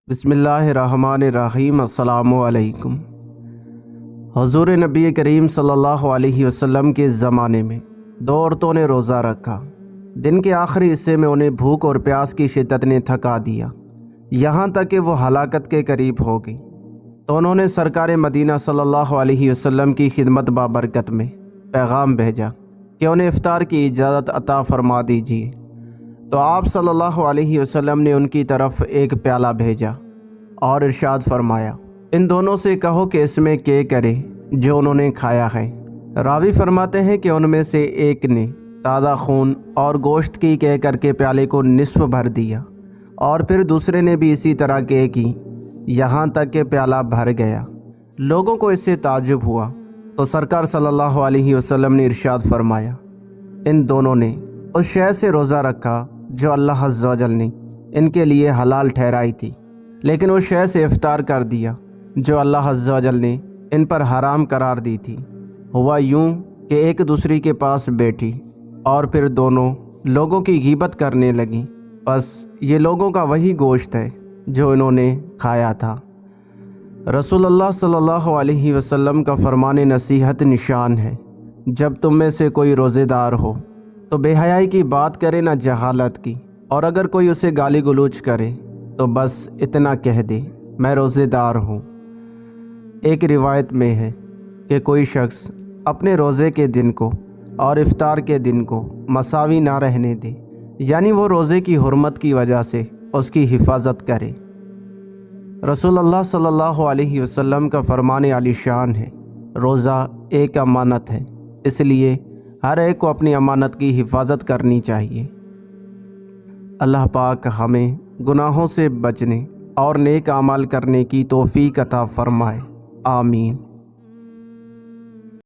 بسم اللہ الرحمن الرحیم۔ السلام علیکم۔ حضور نبی کریم صلی اللہ علیہ وسلم کے زمانے میں دو عورتوں نے روزہ رکھا۔ دن کے آخری حصے میں انہیں بھوک اور پیاس کی شدت نے تھکا دیا، یہاں تک کہ وہ ہلاکت کے قریب ہو گئی، تو انہوں نے سرکار مدینہ صلی اللہ علیہ وسلم کی خدمت بابرکت میں پیغام بھیجا کہ انہیں افطار کی اجازت عطا فرما دیجیے۔ تو آپ صلی اللہ علیہ وسلم نے ان کی طرف ایک پیالہ بھیجا اور ارشاد فرمایا، ان دونوں سے کہو کہ اس میں کے کرے جو انہوں نے کھایا ہے۔ راوی فرماتے ہیں کہ ان میں سے ایک نے تازہ خون اور گوشت کی کہہ کر کے پیالے کو نصف بھر دیا، اور پھر دوسرے نے بھی اسی طرح کی، یہاں تک کہ پیالہ بھر گیا۔ لوگوں کو اس سے تعجب ہوا، تو سرکار صلی اللہ علیہ وسلم نے ارشاد فرمایا، ان دونوں نے اس شے سے روزہ رکھا جو اللہ عز و جل نے ان کے لیے حلال ٹھہرائی تھی، لیکن اس شے سے افطار کر دیا جو اللہ عز و جل نے ان پر حرام قرار دی تھی۔ ہوا یوں کہ ایک دوسری کے پاس بیٹھی اور پھر دونوں لوگوں کی غیبت کرنے لگیں، بس یہ لوگوں کا وہی گوشت ہے جو انہوں نے کھایا تھا۔ رسول اللہ صلی اللہ علیہ وسلم کا فرمان نصیحت نشان ہے، جب تم میں سے کوئی روزے دار ہو تو بے حیائی کی بات کرے نہ جہالت کی، اور اگر کوئی اسے گالی گلوچ کرے تو بس اتنا کہہ دے میں روزے دار ہوں۔ ایک روایت میں ہے کہ کوئی شخص اپنے روزے کے دن کو اور افطار کے دن کو مساوی نہ رہنے دے، یعنی وہ روزے کی حرمت کی وجہ سے اس کی حفاظت کرے۔ رسول اللہ صلی اللہ علیہ وسلم کا فرمان عالی شان ہے، روزہ ایک امانت ہے، اس لیے ہر ایک کو اپنی امانت کی حفاظت کرنی چاہیے۔ اللہ پاک ہمیں گناہوں سے بچنے اور نیک اعمال کرنے کی توفیق عطا فرمائے، آمین۔